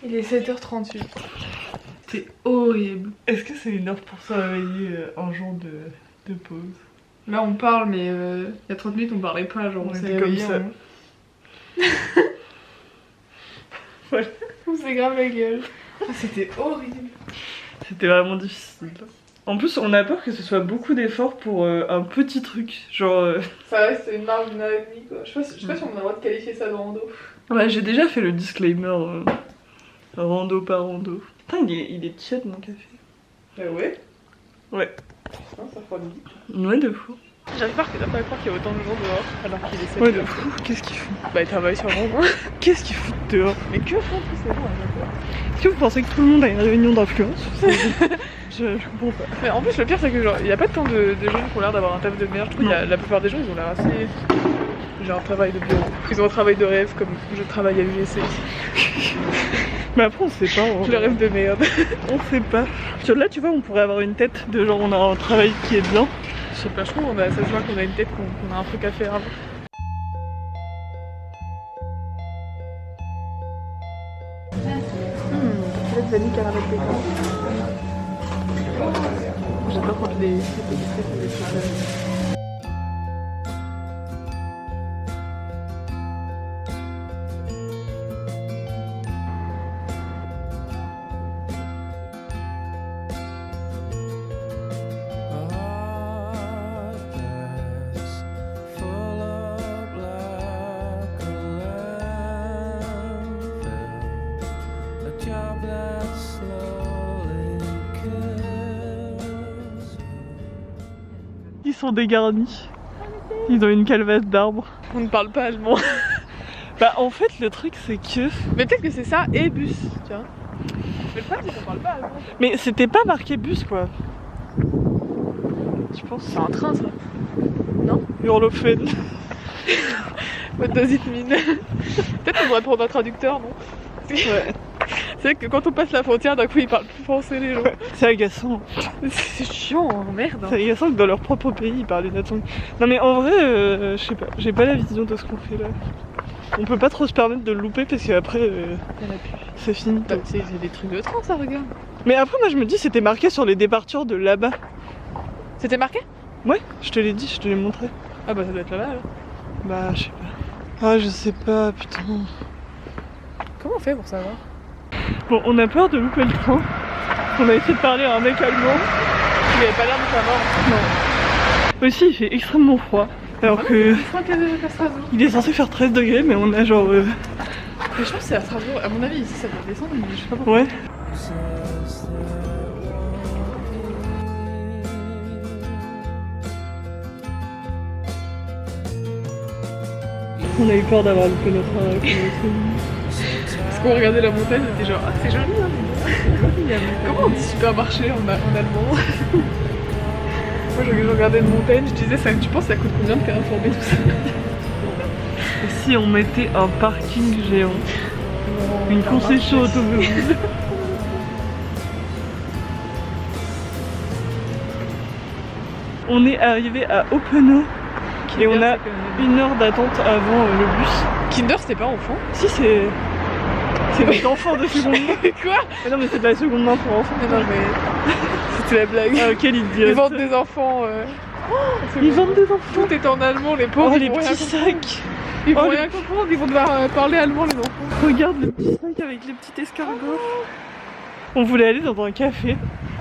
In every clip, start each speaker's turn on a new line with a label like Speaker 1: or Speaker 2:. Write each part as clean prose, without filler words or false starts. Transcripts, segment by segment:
Speaker 1: Il est 7h38.
Speaker 2: C'est horrible. Est-ce que c'est une heure pour se réveiller un jour de pause?
Speaker 1: Là on parle mais il y a 30 minutes on parlait pas, genre on s'est
Speaker 2: comme ça.
Speaker 1: Voilà. On s'est grave la gueule. Ah, c'était horrible.
Speaker 2: C'était vraiment difficile. En plus on a peur que ce soit beaucoup d'efforts pour un petit truc. Genre...
Speaker 1: Ça reste une marge d'une heure et demie quoi. Je sais pas si on a le droit de qualifier ça de rando.
Speaker 2: Ouais, j'ai déjà fait le disclaimer rando pas rando. Putain il est tiède mon café.
Speaker 1: Bah ouais.
Speaker 2: Ouais.
Speaker 1: Non, ça refroidit.
Speaker 2: Ouais de fou.
Speaker 1: J'arrive pas qu'il y a autant de gens dehors alors qu'il est 7h.
Speaker 2: Ouais de fou, qu'est-ce qu'ils font?
Speaker 1: Bah ils travaillent sur rond.
Speaker 2: Qu'est-ce qu'ils foutent dehors?
Speaker 1: Mais que font tous ces gens là?
Speaker 2: Est-ce que vous pensez que tout le monde a une réunion d'influence? je comprends pas.
Speaker 1: Mais en plus le pire c'est que genre il y a pas tant de jeunes qui ont l'air d'avoir un taf de merde. Je trouve que la plupart des gens ils ont l'air assez... Genre un travail de bureau. Ils ont un travail de rêve comme je travaille à l'UGC.
Speaker 2: Mais après on sait pas.
Speaker 1: Le rêve de merde.
Speaker 2: On sait pas. Là tu vois on pourrait avoir une tête de genre on a un travail qui est bien.
Speaker 1: Je sais pas, je trouve ça se voit qu'on a une tête, qu'on a un truc à faire avant. Tartelette vanille caramel pécan. J'adore quand les pâtisseries font des trucs.
Speaker 2: Ils sont dégarnis. Ils ont une calebasse d'arbres.
Speaker 1: On ne parle pas allemand.
Speaker 2: Bah en fait le truc c'est que...
Speaker 1: Mais peut-être que c'est ça et bus, tu vois. Mais le problème c'est qu'on parle pas allemand.
Speaker 2: Mais c'était pas marqué bus quoi. Je pense.
Speaker 1: C'est un train ça. Non?
Speaker 2: Hurlofen.
Speaker 1: What does it mean? Peut-être qu'on devrait prendre un traducteur, non?
Speaker 2: Ouais.
Speaker 1: C'est vrai que quand on passe la frontière, d'un coup ils parlent plus français les gens.
Speaker 2: Ouais, c'est agaçant.
Speaker 1: C'est chiant, hein, merde.
Speaker 2: C'est agaçant que dans leur propre pays ils parlent une autre langue. Non mais en vrai, je sais pas, j'ai pas la vision de ce qu'on fait là. On peut pas trop se permettre de le louper parce qu'après c'est fini.
Speaker 1: Bah, c'est des trucs de train ça, regarde.
Speaker 2: Mais après moi je me dis c'était marqué sur les départures de là-bas.
Speaker 1: C'était marqué?
Speaker 2: Ouais, je te l'ai dit, je te l'ai montré.
Speaker 1: Ah bah ça doit être là-bas alors.
Speaker 2: Bah je sais pas. Ah je sais pas, putain.
Speaker 1: Comment on fait pour savoir?
Speaker 2: Bon, on a peur de louper le train. On a essayé de parler à un mec allemand.
Speaker 1: Il avait pas l'air de savoir.
Speaker 2: Non. Aussi, il fait extrêmement froid. Alors que. Il est censé faire 13 degrés, mais on a genre.
Speaker 1: Mais je pense que c'est à Strasbourg. À mon avis, ici ça doit descendre, mais je sais pas pourquoi.
Speaker 2: Ouais. On a eu peur d'avoir loupé notre
Speaker 1: Parce qu'on regardait la montagne, on était genre ah c'est joli hein. Comment on dit supermarché en allemand? Moi je regardais une montagne, je disais ça, tu penses ça coûte combien de terraformer tout ça?
Speaker 2: Et si on mettait un parking géant? Une concession automobile. On est arrivé à Oppenau et on a une heure d'attente avant le bus.
Speaker 1: Kinder c'était pas enfant?
Speaker 2: Si c'est des enfants de seconde main.
Speaker 1: Quoi?
Speaker 2: Mais non mais c'est de la seconde main pour enfants.
Speaker 1: Non mais c'était la blague.
Speaker 2: Ah quelle idée.
Speaker 1: Ils vendent des enfants.
Speaker 2: Ils vendent des enfants.
Speaker 1: Tout est en allemand, les pauvres.
Speaker 2: Oh les petits sacs.
Speaker 1: Ils vont rien comprendre, ils vont devoir parler allemand les enfants.
Speaker 2: Regarde le petit sac avec les petits escargots. On voulait aller dans un café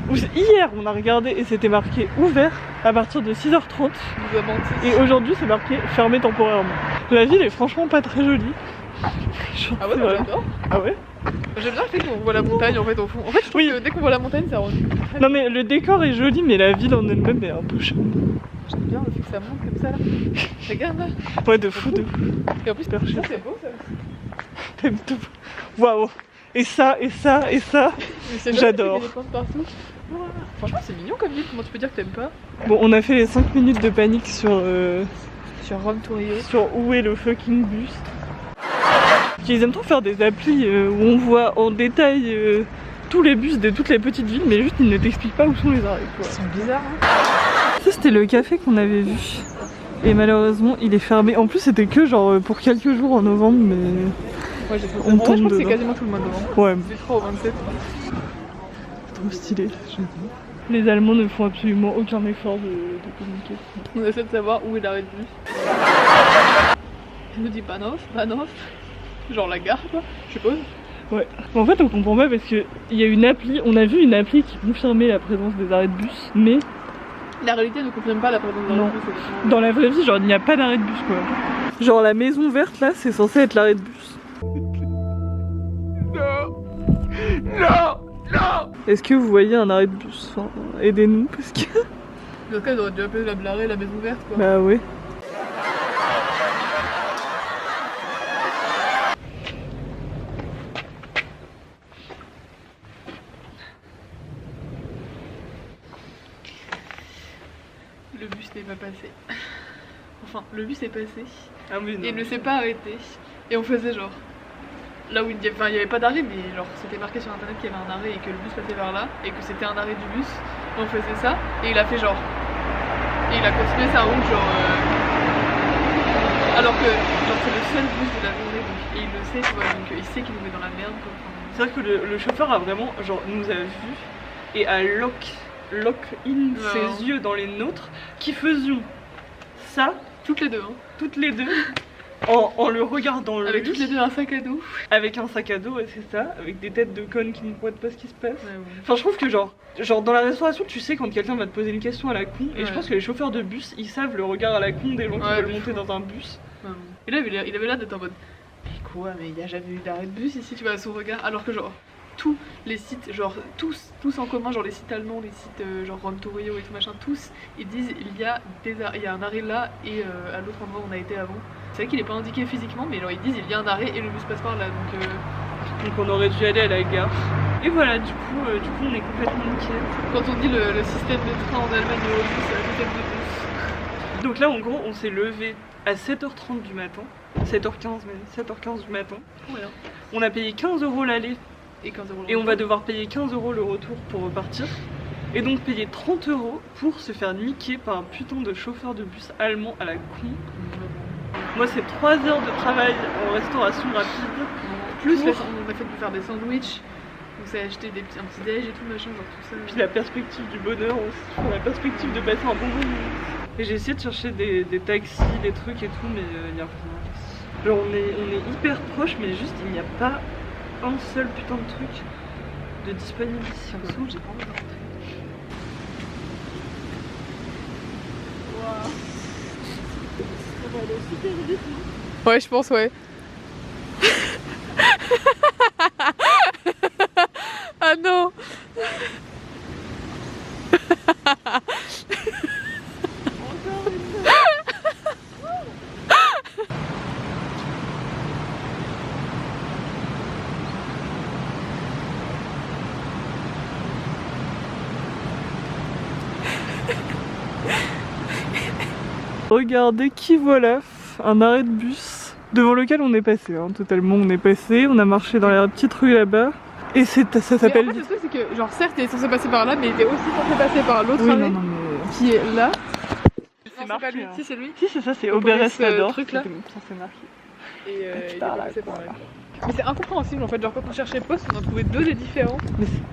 Speaker 2: où hier on a regardé et c'était marqué ouvert à partir de 6h30.
Speaker 1: Vous a menti.
Speaker 2: Et aujourd'hui c'est marqué fermé temporairement. La ville est franchement pas très jolie.
Speaker 1: Ah ouais, j'adore.
Speaker 2: Ah ouais?
Speaker 1: J'aime bien le fait qu'on voit la montagne en fait au fond. En fait je trouve que dès qu'on voit la montagne ça rend...
Speaker 2: Non mais le décor est joli mais la ville en elle-même est un peu chaude.
Speaker 1: J'aime bien le fait que ça monte comme ça là. Regarde là.
Speaker 2: Ouais de fou de fou.
Speaker 1: Et en plus ça c'est beau ça.
Speaker 2: T'aimes tout. Waouh. Et ça, et ça, et ça. J'adore.
Speaker 1: Franchement c'est mignon comme ville, comment tu peux dire que t'aimes pas?
Speaker 2: Bon on a fait les 5 minutes de panique sur
Speaker 1: Rome to Rio.
Speaker 2: Sur où est le fucking bus. Ils aiment trop faire des applis où on voit en détail tous les bus de toutes les petites villes mais juste ils ne t'expliquent pas où sont les arrêts quoi.
Speaker 1: Ils sont bizarres hein.
Speaker 2: Ça c'était le café qu'on avait vu et malheureusement il est fermé. En plus c'était que genre pour quelques jours en novembre mais
Speaker 1: Moi j'ai fait ça.
Speaker 2: On
Speaker 1: Bon, je
Speaker 2: tombe
Speaker 1: pense que c'est
Speaker 2: dedans.
Speaker 1: quasiment tout le mois de novembre.
Speaker 2: Ouais,
Speaker 1: Du 3 au 27.
Speaker 2: trop stylé. Les Allemands ne font absolument aucun effort de communiquer.
Speaker 1: On essaie de savoir où est l'arrêt de bus. Il nous dit Bahnhof. Genre la gare quoi, je suppose.
Speaker 2: Ouais. En fait, on comprend pas parce que il y a une appli, on a vu une appli qui confirmait la présence des arrêts de bus, mais
Speaker 1: La réalité ne confirme pas la présence d'un
Speaker 2: Non.
Speaker 1: bus.
Speaker 2: dans la vraie vie, genre, il n'y a pas d'arrêt de bus quoi. Genre, la maison verte là, c'est censé être l'arrêt de bus.
Speaker 1: Non.
Speaker 2: Est-ce que vous voyez un arrêt de bus? Enfin, aidez-nous parce que.
Speaker 1: Dans ce cas, ils auraient dû appeler la Blarée la maison verte quoi.
Speaker 2: Bah ouais.
Speaker 1: Le bus n'est pas passé. Enfin, le bus est passé.
Speaker 2: Ah oui,
Speaker 1: Et il ne s'est pas arrêté. Et on faisait genre. Là où il n'y avait pas d'arrêt, mais genre c'était marqué sur internet qu'il y avait un arrêt et que le bus passait par là et que c'était un arrêt du bus. Et on faisait ça et il a fait genre. Et il a continué sa route genre. Alors que genre c'est le seul bus de la journée donc, et il le sait, tu vois, donc il sait qu'il nous met dans la merde quoi. Enfin,
Speaker 2: C'est vrai que le chauffeur a vraiment, genre, nous a vus et a lock in ses yeux dans les nôtres qui faisions ça
Speaker 1: toutes les deux, hein.
Speaker 2: toutes les deux en le regardant
Speaker 1: Avec
Speaker 2: lui,
Speaker 1: toutes les deux un sac à dos.
Speaker 2: avec un sac à dos, ouais, c'est ça, avec des têtes de connes qui ne comprennent pas ce qui se passe.
Speaker 1: Ouais, ouais.
Speaker 2: Enfin, je trouve que genre dans la restauration, tu sais quand quelqu'un va te poser une question à la con, et je
Speaker 1: Ouais.
Speaker 2: pense que les chauffeurs de bus, ils savent le regard à la con des gens qui
Speaker 1: Ouais,
Speaker 2: veulent
Speaker 1: de
Speaker 2: monter
Speaker 1: fou.
Speaker 2: dans un bus.
Speaker 1: Ouais, ouais. Et là il avait l'air d'être en mode. Mais quoi, mais il n'y a jamais eu d'arrêt de bus ici, tu vois, à son regard. Alors que genre tous les sites, genre tous en commun, genre les sites allemands, les sites genre Rome Torio et tout machin, tous ils disent il y a un arrêt là et à l'autre endroit où on a été avant. C'est vrai qu'il est pas indiqué physiquement, mais genre ils disent il y a un arrêt et le bus passe par là donc.
Speaker 2: Donc on aurait dû aller à la gare. Et voilà, du coup on est complètement niqué.
Speaker 1: Quand on dit le système de train en Allemagne et au bus, c'est le système de bus.
Speaker 2: Donc là, en gros, on s'est levé à 7h30 du matin. 7h15 même, 7h15 du matin.
Speaker 1: Voilà.
Speaker 2: On a payé 15 € l'aller
Speaker 1: Et 15 €
Speaker 2: et on va devoir payer 15 € le retour pour repartir. Et donc payer 30 € pour se faire niquer par un putain de chauffeur de bus allemand à la con. Moi, c'est 3 heures de travail en restauration rapide.
Speaker 1: Plus
Speaker 2: Pour-
Speaker 1: on a fait pour faire des sandwichs, on s'est acheté un petit déj et tout machin, genre tout ça.
Speaker 2: Puis la perspective du bonheur aussi, enfin, la perspective de passer un bon moment. Et j'ai essayé de chercher des taxis, des trucs et tout, mais il n'y a rien. Genre on est hyper proche, mais juste il n'y a pas un seul putain de truc de disponible ici.
Speaker 1: De toute façon, j'ai pas envie de rentrer.
Speaker 2: Ça va aller super vite.
Speaker 1: Ouais, je pense, ouais. Ah non.
Speaker 2: Regardez qui voilà, un arrêt de bus devant lequel on est passé, hein, totalement on est passé, on a marché dans la petite rue là-bas et ça
Speaker 1: Mais
Speaker 2: s'appelle...
Speaker 1: en fait, le truc, c'est que, genre, certes, il est censé passer par là, mais il était aussi censé passer par l'autre
Speaker 2: Oui,
Speaker 1: arrêt
Speaker 2: non, non, mais...
Speaker 1: qui est là.
Speaker 2: C'est
Speaker 1: Non,
Speaker 2: marqué,
Speaker 1: pas lui.
Speaker 2: hein.
Speaker 1: Si, c'est lui.
Speaker 2: Si c'est ça, c'est
Speaker 1: On connaît
Speaker 2: Oberest
Speaker 1: ce
Speaker 2: Lador.
Speaker 1: truc-là.
Speaker 2: C'est marqué.
Speaker 1: Et il est
Speaker 2: Putain,
Speaker 1: pas
Speaker 2: là,
Speaker 1: passé par
Speaker 2: quoi.
Speaker 1: là. Mais c'est incompréhensible en fait, genre quand on cherchait poste, on en trouvait deux des différents.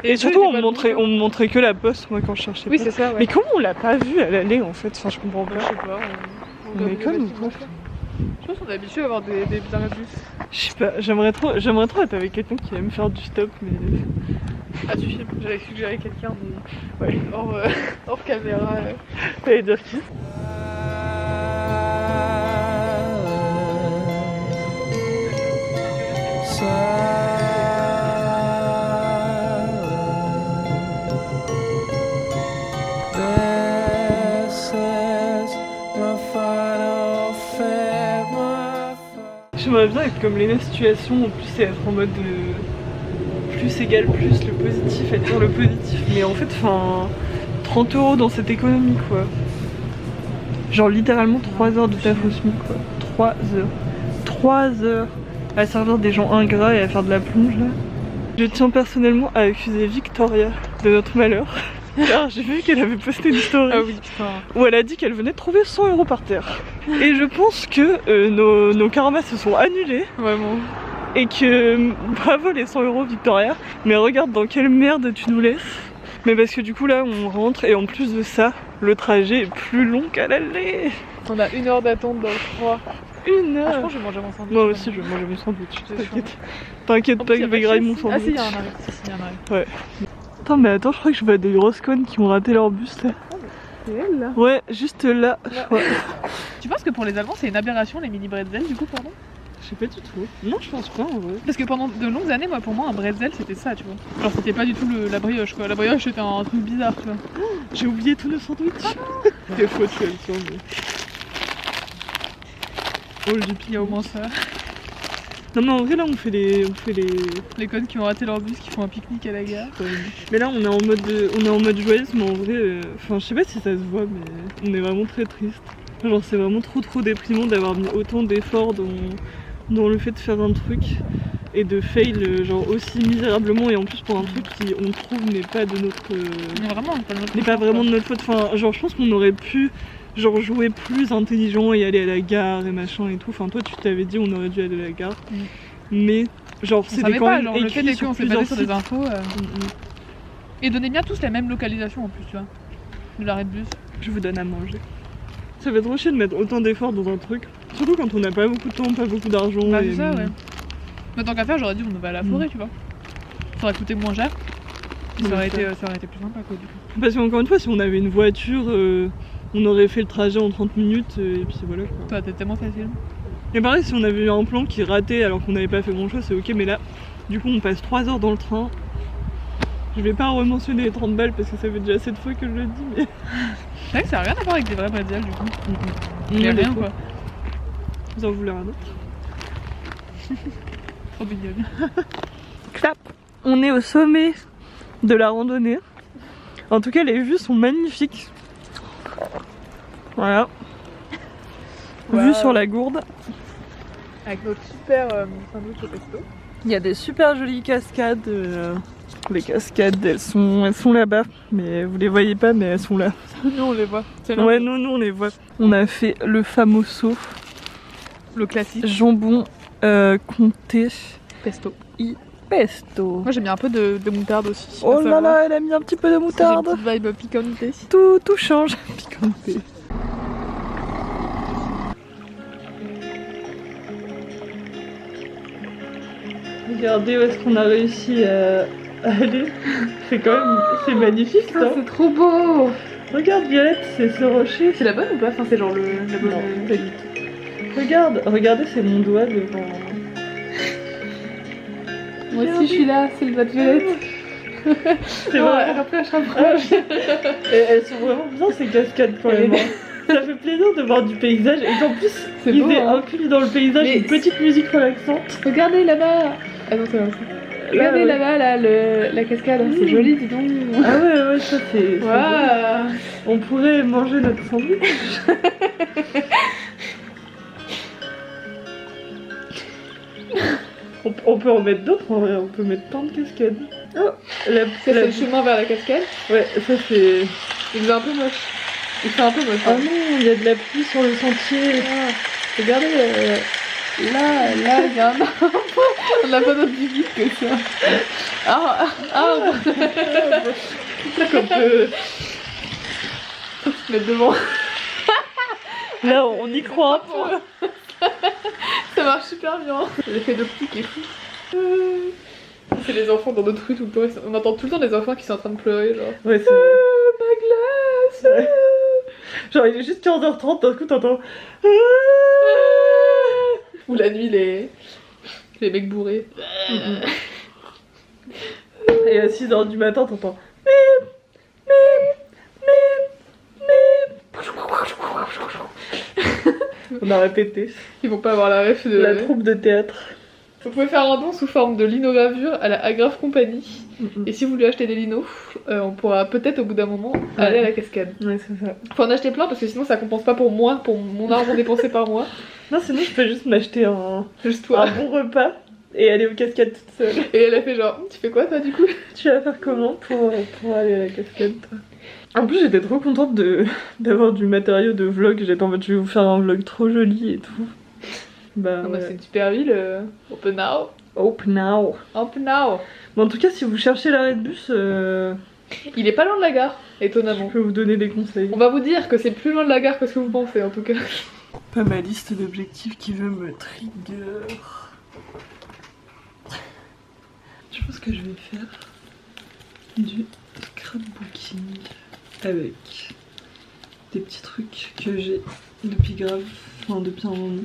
Speaker 2: Et
Speaker 1: deux
Speaker 2: surtout
Speaker 1: étaient
Speaker 2: on
Speaker 1: pas
Speaker 2: me
Speaker 1: le
Speaker 2: montrait,
Speaker 1: bon.
Speaker 2: on me montrait que la poste moi quand je cherchais
Speaker 1: Oui,
Speaker 2: pas.
Speaker 1: c'est ça, ouais.
Speaker 2: Mais comment on l'a pas vu à l'aller en fait? Enfin je comprends
Speaker 1: Bah,
Speaker 2: pas.
Speaker 1: je sais pas.
Speaker 2: On
Speaker 1: doit
Speaker 2: est
Speaker 1: nous
Speaker 2: connes ou
Speaker 1: mettre
Speaker 2: quoi?
Speaker 1: une fois. Je pense qu'on est habitué à avoir des arrêts de bus.
Speaker 2: Je sais pas, j'aimerais trop être avec quelqu'un qui aime faire du stop mais...
Speaker 1: Ah, tu filmes. J'avais suggéré quelqu'un mais ouais, hors caméra.
Speaker 2: T'allais dire qui? J'aimerais bien être comme Léna Situation en plus et être en mode plus égale plus, le positif, être dire le positif. Mais en fait, enfin, 30 € dans cette économie quoi. Genre littéralement 3 heures de taf au SMIC quoi. 3 heures. 3 heures à servir des gens ingrats et à faire de la plonge là. Je tiens personnellement à accuser Victoria de notre malheur. Car j'ai vu qu'elle avait posté une story
Speaker 1: Ah oui, putain.
Speaker 2: où elle a dit qu'elle venait de trouver 100 € par terre. Et je pense que nos karmas se sont annulés.
Speaker 1: Vraiment.
Speaker 2: et que bravo les 100 € Victoria, mais regarde dans quelle merde tu nous laisses. Mais parce que du coup là on rentre et en plus de ça, le trajet est plus long qu'à l'aller.
Speaker 1: On a 1 heure d'attente dans le froid.
Speaker 2: 1 heure.
Speaker 1: Je pense que je vais manger mon sandwich.
Speaker 2: Moi aussi je vais manger mon sandwich,
Speaker 1: C'est
Speaker 2: t'inquiète. T'inquiète pas que je vais grailler mon sandwich.
Speaker 1: Ah si, il y a un arrêt. Si, il y a un arrêt.
Speaker 2: Ouais. Attends mais attends, je crois que je vois des grosses connes qui ont raté leur bus là.
Speaker 1: C'est elle là.
Speaker 2: Ouais, juste là. Ouais.
Speaker 1: Tu penses que pour les Allemands c'est une aberration les mini bretzels du coup pardon?
Speaker 2: Je sais pas du tout. Non, je pense pas en vrai.
Speaker 1: Parce que pendant de longues années, moi pour moi un bretzel c'était ça tu vois. Genre c'était pas du tout la brioche quoi. La brioche c'était un truc bizarre tu vois.
Speaker 2: J'ai oublié tous nos sandwichs. C'était faux de mais... Oh le dupi.
Speaker 1: Il y a au moins ça.
Speaker 2: Non mais en vrai là on fait les...
Speaker 1: Les connes qui ont raté leur bus qui font un pique-nique à la gare.
Speaker 2: Mais là on est en mode joyeuse mais en vrai... Enfin je sais pas si ça se voit mais on est vraiment très triste. Genre c'est vraiment trop déprimant d'avoir mis autant d'efforts dans le fait de faire un truc et de fail genre aussi misérablement et en plus pour un truc qui on trouve n'est pas de notre... n'est pas vraiment de notre faute. Enfin genre je pense qu'on aurait pu genre jouer plus intelligent et aller à la gare et machin et tout. Enfin toi tu t'avais dit on aurait dû aller à la gare. Mais genre c'était quand même
Speaker 1: genre, le fait est qu'on s'est basé sur des infos. Et donnez bien tous la même localisation en plus tu vois. De l'arrêt de bus.
Speaker 2: Je vous donne à manger. Ça fait trop chier de mettre autant d'efforts dans un truc. Surtout quand on n'a pas beaucoup de temps, pas beaucoup d'argent.
Speaker 1: Bah c'est ça ouais. Mais tant qu'à faire j'aurais dit on va à la forêt tu vois. Ça aurait coûté moins cher. Et ça aurait été plus sympa quoi du coup.
Speaker 2: Parce qu'encore une fois si on avait une voiture, on aurait fait le trajet en 30 minutes et puis voilà quoi.
Speaker 1: Ça aurait été tellement facile.
Speaker 2: Et pareil si on avait eu un plan qui ratait alors qu'on n'avait pas fait grand chose c'est ok mais là du coup on passe 3 heures dans le train. Je vais pas rementionner les 30 balles parce que ça fait déjà 7 fois que je le dis mais...
Speaker 1: C'est vrai que ça n'a rien à voir avec des vrais bretzels du coup. Il y a rien quoi.
Speaker 2: Vous en voulez un autre?
Speaker 1: Trop mignonne.
Speaker 2: Clap. On est au sommet de la randonnée. En tout cas les vues sont magnifiques. Voilà.
Speaker 1: Wow.
Speaker 2: Vue sur la gourde.
Speaker 1: Avec notre super sandwich au pesto.
Speaker 2: Il y a des super jolies cascades. Les cascades elles sont là-bas. Mais vous les voyez pas mais elles sont là.
Speaker 1: Nous on les voit.
Speaker 2: Ouais nous on les voit. On a fait le famoso.
Speaker 1: Le classique.
Speaker 2: Jambon comté.
Speaker 1: Pesto.
Speaker 2: Pesto.
Speaker 1: Moi j'ai mis un peu de moutarde aussi.
Speaker 2: Oh là là, elle a mis un petit peu de moutarde.
Speaker 1: Une petite vibe piquante.
Speaker 2: Tout change. Piquante. Regardez où est-ce qu'on a réussi à aller. C'est magnifique ça.
Speaker 1: C'est trop beau.
Speaker 2: Regarde Violette, c'est ce rocher.
Speaker 1: C'est la bonne ou pas? Enfin c'est genre la bonne.
Speaker 2: Non, pas du tout. Regardez, c'est mon doigt devant.
Speaker 1: Moi aussi je suis là, c'est le doigt de Violette.
Speaker 2: C'est vrai.
Speaker 1: Après je rapproche.
Speaker 2: Elles sont vraiment bien ces cascades quand même. Ça fait plaisir de voir du paysage et qu'en plus
Speaker 1: c'est
Speaker 2: il
Speaker 1: beau,
Speaker 2: est
Speaker 1: hein.
Speaker 2: inclus dans le paysage une petite musique relaxante.
Speaker 1: Regardez là-bas. Attends, c'est vrai. Regardez là-bas là, la cascade, c'est joli dis donc.
Speaker 2: Ah ouais ça c'est...
Speaker 1: Waouh.
Speaker 2: On pourrait manger notre sandwich. On peut en mettre d'autres en vrai, on peut mettre plein de cascades. Oh,
Speaker 1: c'est le chemin vers la cascade.
Speaker 2: Ouais, ça c'est...
Speaker 1: Il est un peu moche. Il fait un peu moche.
Speaker 2: Ah non, il y a de la pluie sur le sentier.
Speaker 1: Ah. Regardez, là, il y a un arbre. On n'a pas d'autre visite que ça. Arbre.
Speaker 2: C'est qu'on peut...
Speaker 1: Faut se mettre devant.
Speaker 2: Là, on y croit un peu.
Speaker 1: Ça marche super bien. L'effet d'optique est fou. C'est les enfants dans notre rue tout le temps. On entend tout le temps des enfants qui sont en train de pleurer, genre.
Speaker 2: Ouais, c'est...
Speaker 1: ma glace.
Speaker 2: Ouais. Genre, il est juste 15h30, d'un coup, t'entends...
Speaker 1: Ou la nuit, les mecs bourrés.
Speaker 2: Et à 6h du matin, t'entends... On a répété.
Speaker 1: Ils vont pas avoir la ref de...
Speaker 2: La troupe de théâtre.
Speaker 1: Vous pouvez faire un don sous forme de linogravure à la Agrave Compagnie. Et si vous voulez acheter des linos, on pourra peut-être au bout d'un moment aller à la cascade.
Speaker 2: Ouais, c'est ça.
Speaker 1: Faut en acheter plein parce que sinon ça compense pas pour moi, pour mon argent dépensé par mois.
Speaker 2: Non, sinon je peux juste m'acheter
Speaker 1: juste toi.
Speaker 2: Un bon repas et aller aux cascades toute seule.
Speaker 1: Et elle a fait genre, tu fais quoi toi du coup?
Speaker 2: Tu vas faire comment pour aller à la cascade toi? En plus j'étais trop contente d'avoir du matériau de vlog, j'étais en mode je vais vous faire un vlog trop joli et tout. Bah,
Speaker 1: non, ouais. C'est une super ville, open now.
Speaker 2: Hope now.
Speaker 1: Hop now.
Speaker 2: Bon, en tout cas, si vous cherchez l'arrêt de bus,
Speaker 1: Il est pas loin de la gare,
Speaker 2: je
Speaker 1: étonnamment.
Speaker 2: peux vous donner des conseils.
Speaker 1: On va vous dire que c'est plus loin de la gare que ce que vous pensez en tout cas.
Speaker 2: Pas ma liste d'objectifs qui veut me trigger. Je pense que je vais faire du scrapbooking avec des petits trucs que j'ai depuis grave, enfin depuis un moment.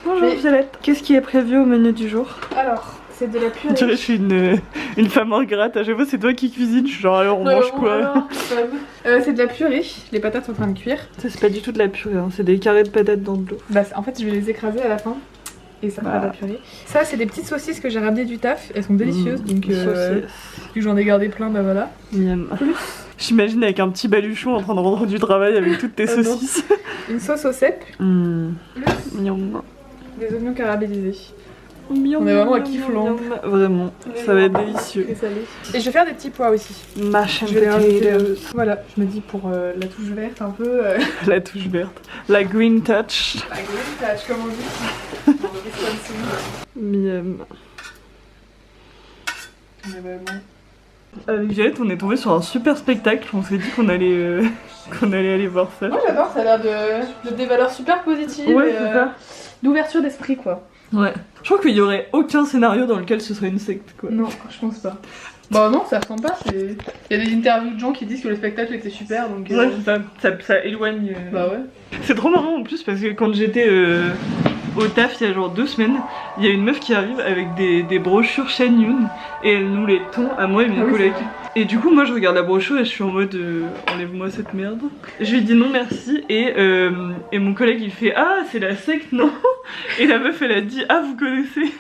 Speaker 2: Bonjour Violette, qu'est-ce qui est prévu au menu du jour?
Speaker 1: Alors, c'est de la purée.
Speaker 2: On dirait que je suis une femme ingrate, à chaque fois c'est toi qui cuisines, je suis genre alors on mange quoi?
Speaker 1: C'est de la purée, les patates sont en train de cuire.
Speaker 2: Ça c'est pas du tout de la purée, hein. C'est des carrés de patates dans de l'eau.
Speaker 1: Bah en fait je vais les écraser à la fin et ça fera de la purée. Ça c'est des petites saucisses que j'ai ramenées du taf, elles sont délicieuses donc vu que j'en ai gardé plein bah voilà.
Speaker 2: Miam. J'imagine avec un petit baluchon en train de rentrer du travail avec toutes tes saucisses.
Speaker 1: Une sauce au cèpe, plus
Speaker 2: Miam.
Speaker 1: des oignons caramélisés.
Speaker 2: Miam,
Speaker 1: On est vraiment à
Speaker 2: miam,
Speaker 1: kiff
Speaker 2: miam,
Speaker 1: land.
Speaker 2: miam. Vraiment, ça va être délicieux.
Speaker 1: Et salé. Et je vais faire des petits pois aussi.
Speaker 2: Mashed
Speaker 1: Je vais les rajouter,
Speaker 2: potatoes.
Speaker 1: voilà, je me dis pour la touche verte un peu.
Speaker 2: La touche verte. La green touch.
Speaker 1: La green touch comme on dit. Dans le Wisconsin.
Speaker 2: Miam.
Speaker 1: Mais vraiment.
Speaker 2: Avec Violette, on est tombé sur un super spectacle. On s'est dit qu'on allait, qu'on allait aller voir ça.
Speaker 1: Moi j'adore, ça a l'air de des valeurs super positives.
Speaker 2: Ouais,
Speaker 1: et,
Speaker 2: c'est ça.
Speaker 1: d'ouverture d'esprit quoi.
Speaker 2: Ouais. Je crois qu'il y aurait aucun scénario dans lequel ce serait une secte quoi.
Speaker 1: Non, je pense pas. Bah non, ça ressemble pas. Il y a des interviews de gens qui disent que le spectacle était super donc.
Speaker 2: Ouais, ça éloigne.
Speaker 1: Bah ouais.
Speaker 2: C'est trop marrant en plus parce que quand j'étais au taf il y a genre 2 semaines, il y a une meuf qui arrive avec des brochures Shen Yun et elle nous les tend à moi et mes collègues. Et du coup moi je regarde la brochure et je suis en mode enlève-moi cette merde. Je lui dis non merci et mon collègue il fait ah c'est la secte non. Et la meuf elle a dit ah vous connaissez.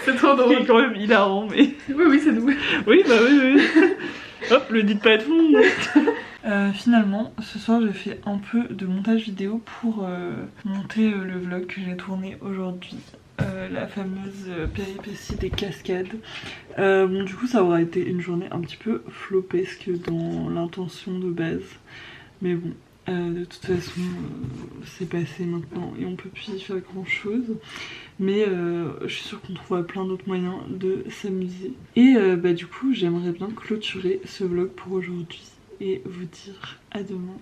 Speaker 1: C'est trop drôle.
Speaker 2: C'est quand même hilarant mais...
Speaker 1: Oui c'est nous.
Speaker 2: Oui bah oui. Hop le dites pas à tout le monde. Finalement ce soir j'ai fait un peu de montage vidéo pour monter le vlog que j'ai tourné aujourd'hui. La fameuse péripétie des cascades. Bon du coup ça aura été une journée un petit peu flopesque dans l'intention de base. Mais bon de toute façon c'est passé maintenant et on peut plus y faire grand chose. Mais je suis sûre qu'on trouvera plein d'autres moyens de s'amuser. Et bah du coup j'aimerais bien clôturer ce vlog pour aujourd'hui et vous dire à demain.